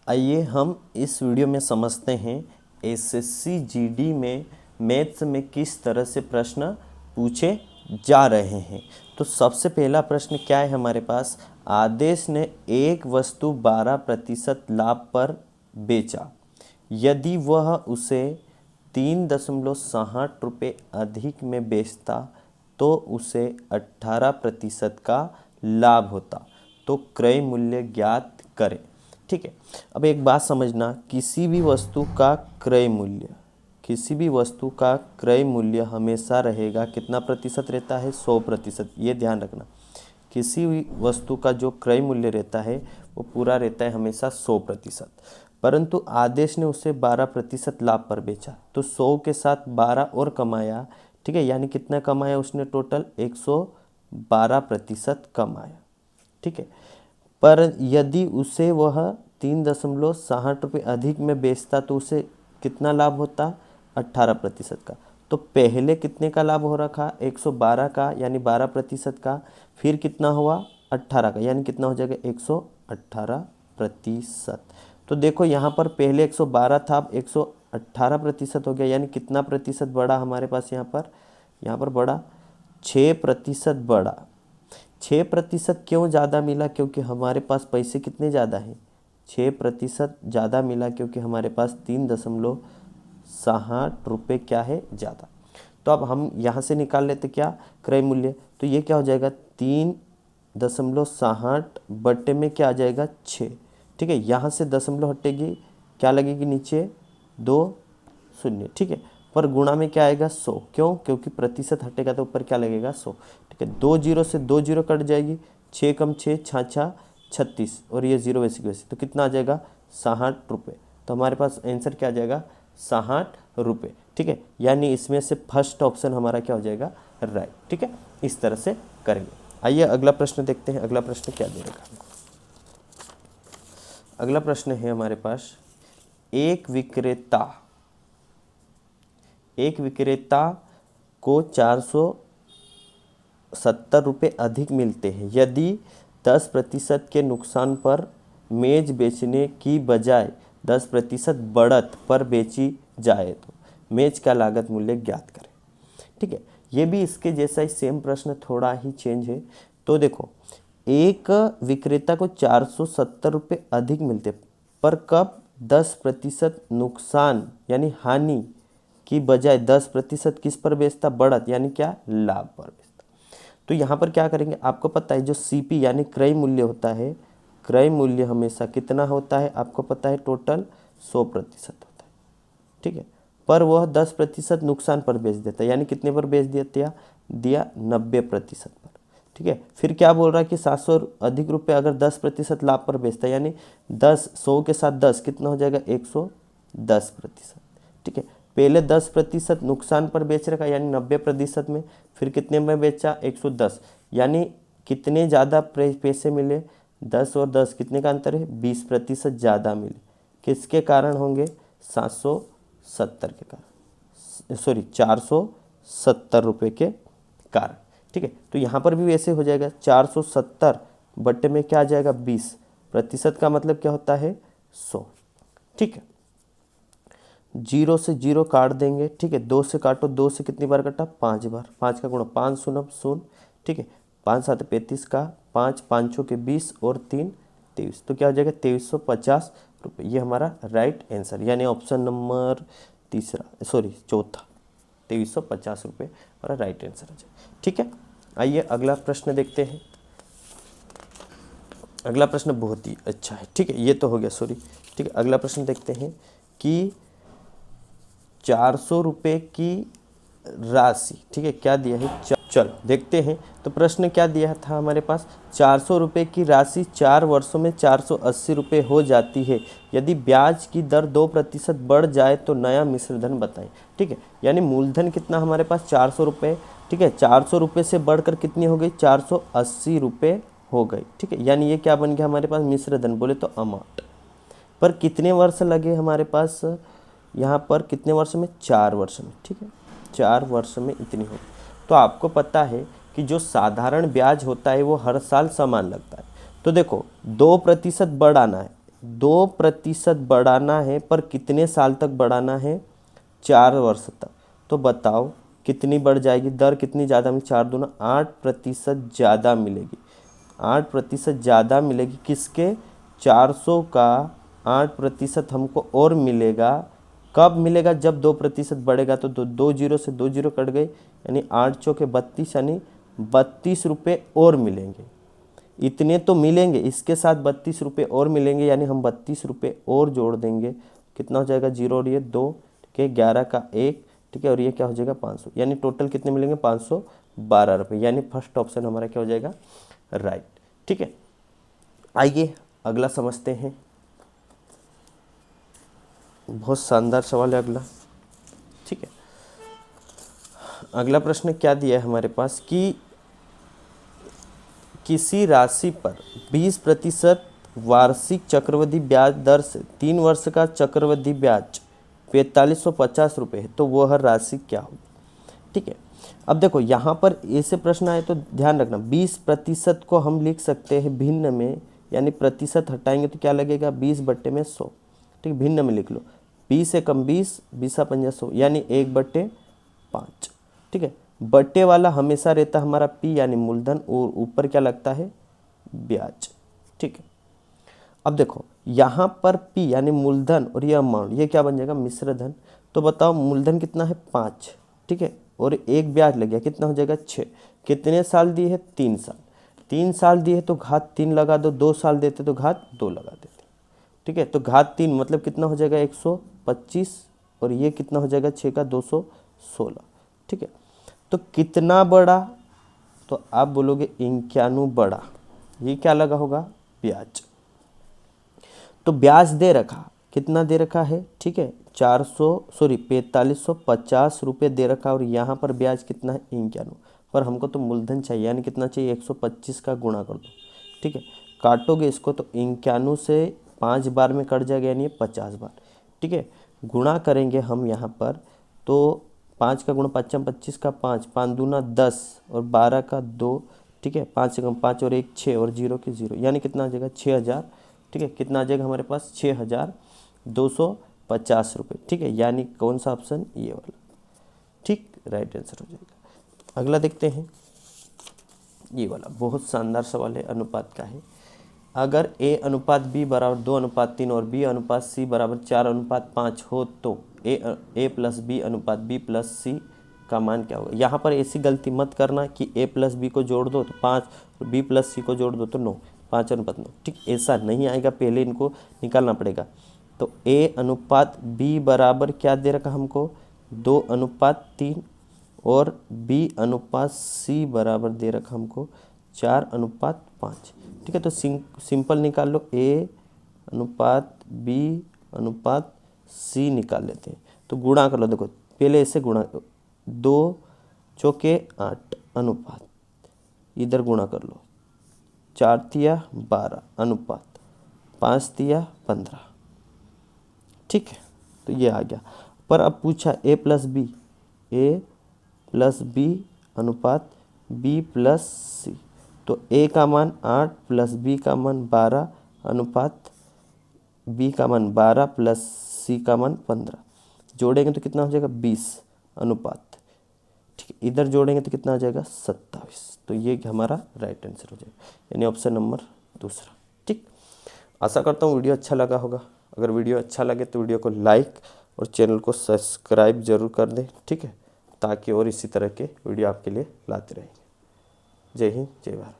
आइए हम इस वीडियो में समझते हैं एसएससी जीडी में मैथ्स में किस तरह से प्रश्न पूछे जा रहे हैं। तो सबसे पहला प्रश्न क्या है हमारे पास, आदेश ने एक वस्तु 12% लाभ पर बेचा, यदि वह उसे 3.60 रुपये अधिक में बेचता तो उसे 18% का लाभ होता। तो क्रय मूल्य ज्ञात करें। ठीक है, अब एक बात समझना, किसी भी वस्तु का क्रय मूल्य हमेशा रहेगा, कितना प्रतिशत रहता है, 100%। ये ध्यान रखना, किसी भी वस्तु का जो क्रय मूल्य रहता है वो पूरा रहता है हमेशा 100%। परंतु आदेश ने उसे 12% लाभ पर बेचा, तो 100 के साथ 12 और कमाया। ठीक है, यानी कितना कमाया उसने, टोटल 112% कमाया। ठीक है, पर यदि उसे वह 3.60 रुपये अधिक में बेचता तो उसे कितना लाभ होता, 18% का। तो पहले कितने का लाभ हो रखा, 112 का यानी 12% का, फिर कितना हुआ 18 का यानी कितना हो जाएगा 118%। तो देखो यहाँ पर पहले 112 था, अब 118% हो गया, यानी कितना प्रतिशत बढ़ा हमारे पास, यहाँ पर बढ़ा 6% बढ़ा। 6% क्यों ज़्यादा मिला, क्योंकि हमारे पास पैसे कितने ज़्यादा हैं, 6% ज़्यादा मिला, क्योंकि हमारे पास 3.60 रुपये क्या है ज़्यादा। तो अब हम यहाँ से निकाल लेते क्या, क्रय मूल्य। तो ये क्या हो जाएगा 3.60 बट्टे में क्या आ जाएगा 6। ठीक है, यहाँ से दशमलव हटेगी, क्या लगेगी नीचे 2 शून्य। ठीक है, पर गुणा में क्या आएगा 100, क्यों, क्योंकि प्रतिशत हटेगा तो ऊपर क्या लगेगा 100। ठीक है, 2 जीरो से 2 जीरो कट जाएगी, 6 कम 6 छाछा 36, और ये जीरो वैसे की वैसे, तो कितना आ जाएगा 60 रुपये। तो हमारे पास आंसर क्या आ जाएगा 60 रुपये। ठीक है, यानी इसमें से फर्स्ट ऑप्शन हमारा क्या हो जाएगा, राइट। ठीक है, इस तरह से करेंगे। आइए अगला प्रश्न देखते हैं, अगला प्रश्न क्या दे रखा है। अगला प्रश्न है हमारे पास, एक विक्रेता को 470 रुपये अधिक मिलते हैं, यदि 10% के नुकसान पर मेज बेचने की बजाय 10% बढ़त पर बेची जाए तो मेज का लागत मूल्य ज्ञात करें। ठीक है, ये भी इसके जैसा ही सेम प्रश्न, थोड़ा ही चेंज है। तो देखो, एक विक्रेता को 470 रुपये अधिक मिलते, पर कब 10% नुकसान यानी हानि की बजाय 10% किस पर बेचता, बढ़त यानी क्या, लाभ पर बेचता। तो यहाँ पर क्या करेंगे, आपको पता है जो सीपी यानी क्रय मूल्य होता है, क्रय मूल्य हमेशा कितना होता है आपको पता है, टोटल 100% होता है। ठीक है, पर वह 10% नुकसान पर बेच देता है, यानी कितने पर बेच दिया 90% पर। ठीक है, फिर क्या बोल रहा है कि 700 अधिक रुपये अगर 10% लाभ पर बेचता है, यानी 100 के साथ 10 कितना हो जाएगा 110%। ठीक है, पहले 10% नुकसान पर बेच रखा यानी 90% में, फिर कितने में बेचा 110, यानी कितने ज़्यादा पैसे मिले, 10 और 10 कितने का अंतर है, 20% ज़्यादा मिले। किसके कारण होंगे, 770 के कारण, सॉरी 470 रुपये के कारण। ठीक है, तो यहाँ पर भी वैसे हो जाएगा 470 बट्टे में क्या आ जाएगा 20%, का मतलब क्या होता है 100। ठीक है, 0 से 0 काट देंगे। ठीक है, 2 से काटो, 2 से कितनी बार कटा, 5 बार, 5 का गुणा 5 शून्य शून्य। ठीक है, 5 7 35 का, 5 5 के 20 और 3 23, तो क्या हो जाएगा 2350 रुपये। ये हमारा राइट आंसर, यानी ऑप्शन नंबर चौथा 2350 रुपये हमारा राइट आंसर हो जाए। ठीक है, आइए अगला प्रश्न देखते हैं। अगला प्रश्न बहुत ही अच्छा है। ठीक है, ये तो हो गया ठीक है, अगला प्रश्न देखते हैं कि 400 रुपये की राशि, ठीक है, क्या दिया है, चलो देखते हैं। तो प्रश्न क्या दिया था हमारे पास, 400 रुपये की राशि 4 वर्षों में 480 रुपये हो जाती है, यदि ब्याज की दर 2% बढ़ जाए तो नया मिश्रधन बताएं। ठीक है, यानी मूलधन कितना हमारे पास 400 रुपये। ठीक है, 400 रुपये से बढ़कर कितनी हो गई, 480 रुपये हो गई। ठीक है, यानी ये क्या बन गया हमारे पास, मिश्रधन बोले तो अमाउंट। पर कितने वर्ष लगे हमारे पास, यहाँ पर कितने वर्ष में, 4 वर्ष में। ठीक है, 4 वर्ष में इतनी होगी। तो आपको पता है कि जो साधारण ब्याज होता है वो हर साल समान लगता है। तो देखो 2% बढ़ाना है, 2% बढ़ाना है, पर कितने साल तक बढ़ाना है? 4 वर्ष तक। तो बताओ कितनी बढ़ जाएगी, दर कितनी ज़्यादा मिलेगी? 4 दूना 8% ज़्यादा मिलेगी। 8% ज़्यादा मिलेगी किसके? 400 का 8% हमको और मिलेगा। कब मिलेगा? जब 2% बढ़ेगा। तो 2 जीरो से 2 जीरो कट गए, यानी 8 चौके 32, यानी 32 रुपये और मिलेंगे। इतने तो मिलेंगे, इसके साथ 32 रुपये और मिलेंगे, यानी हम 32 रुपये और जोड़ देंगे। कितना हो जाएगा? 0 और ये 2, ठीक है, 11 का 1, ठीक है, और ये क्या हो जाएगा? 500, यानी टोटल कितने मिलेंगे? 512 रुपये। यानी फर्स्ट ऑप्शन हमारा क्या हो जाएगा? राइट। ठीक है, आइए अगला समझते हैं। बहुत शानदार सवाल है अगला। ठीक है, अगला प्रश्न क्या दिया है हमारे पास कि किसी राशि पर 20% वार्षिक चक्रवृद्धि ब्याज दर से 3 वर्ष का चक्रवृद्धि ब्याज 4550 रुपये है, तो वह राशि क्या होगी? ठीक है, अब देखो यहाँ पर ऐसे प्रश्न आए तो ध्यान रखना, 20% को हम लिख सकते हैं भिन्न में, यानी प्रतिशत हटाएंगे तो क्या लगेगा? 20/100। ठीक, भिन्न में लिख लो, 20 से कम 20, 20×5 यानी 1/5। ठीक है, बट्टे वाला हमेशा रहता है हमारा पी यानी मूलधन, और ऊपर क्या लगता है? ब्याज। ठीक है, अब देखो यहाँ पर पी यानी मूलधन और ये अमाउंट, ये क्या बन जाएगा? मिश्र धन। तो बताओ मूलधन कितना है? 5, ठीक है, और एक ब्याज लग गया, कितना हो जाएगा? 6। कितने साल दिए है? 3 साल। 3 साल दिए तो घात 3 लगा दो, 2 साल देते तो घात 2 लगा देते। ठीक है, तो घात 3 मतलब कितना हो जाएगा? 125, और ये कितना हो जाएगा? 6 का 216। ठीक है, तो कितना बड़ा? तो आप बोलोगे 91 बड़ा। ये क्या लगा होगा? ब्याज। तो ब्याज दे रखा, कितना दे रखा है? ठीक है, 4550 रुपये दे रखा, और यहाँ पर ब्याज कितना है? 91। पर हमको तो मूलधन चाहिए, यानी कितना चाहिए? 125 का गुणा कर दो। ठीक है, काटोगे इसको तो 91 से 5 बार में कट जाएगा, यानी 50 बार। ठीक है, गुणा करेंगे हम यहाँ पर, तो 5 का गुणा 5 25 का 5, 5 दूना 10, और 12 का 2, ठीक है, 5 से कम 5 और 1 6, और 0 के 0, यानी कितना आ जाएगा? 6000। ठीक है, कितना आ जाएगा हमारे पास? 6250 रुपये। ठीक है, यानी कौन सा ऑप्शन? ये वाला। ठीक, राइट आंसर हो जाएगा। अगला देखते हैं, ये वाला बहुत शानदार सवाल है, अनुपात का है। अगर A/B बराबर 2/3 और B/C बराबर 4/5 हो तो A+ B/B+C का मान क्या होगा? यहाँ पर ऐसी गलती मत करना कि A+B को जोड़ दो तो 5, और B+C को जोड़ दो तो 9, 5/9। ठीक, ऐसा नहीं आएगा, पहले इनको निकालना पड़ेगा। तो A/B बराबर क्या दे रखा हमको? 2/3, और B/C बराबर दे रखा हमको 4/5। ठीक है, तो सिंपल निकाल लो, A/B/C निकाल लेते हैं। तो गुणा कर लो, देखो पहले ऐसे गुणा, 2 चौके 8 अनुपात, इधर गुणा कर लो, 4 तिया 12 अनुपात 5 तिया 15। ठीक है, तो ये आ गया। पर अब पूछा A+B अनुपात B+C, तो A का मान 8 प्लस B का मान 12 अनुपात B का मान 12 प्लस C का मान 15। जोड़ेंगे तो कितना हो जाएगा? 20 अनुपात, ठीक है, इधर जोड़ेंगे तो कितना आ जाएगा? 27। तो ये हमारा राइट आंसर हो जाएगा, यानी ऑप्शन नंबर दूसरा। ठीक, आशा करता हूँ वीडियो अच्छा लगा होगा। अगर वीडियो अच्छा लगे तो वीडियो को लाइक और चैनल को सब्सक्राइब जरूर कर दें। ठीक है, ताकि और इसी तरह के वीडियो आपके लिए लाते रहेंगे। जय हिंद, जय भारत।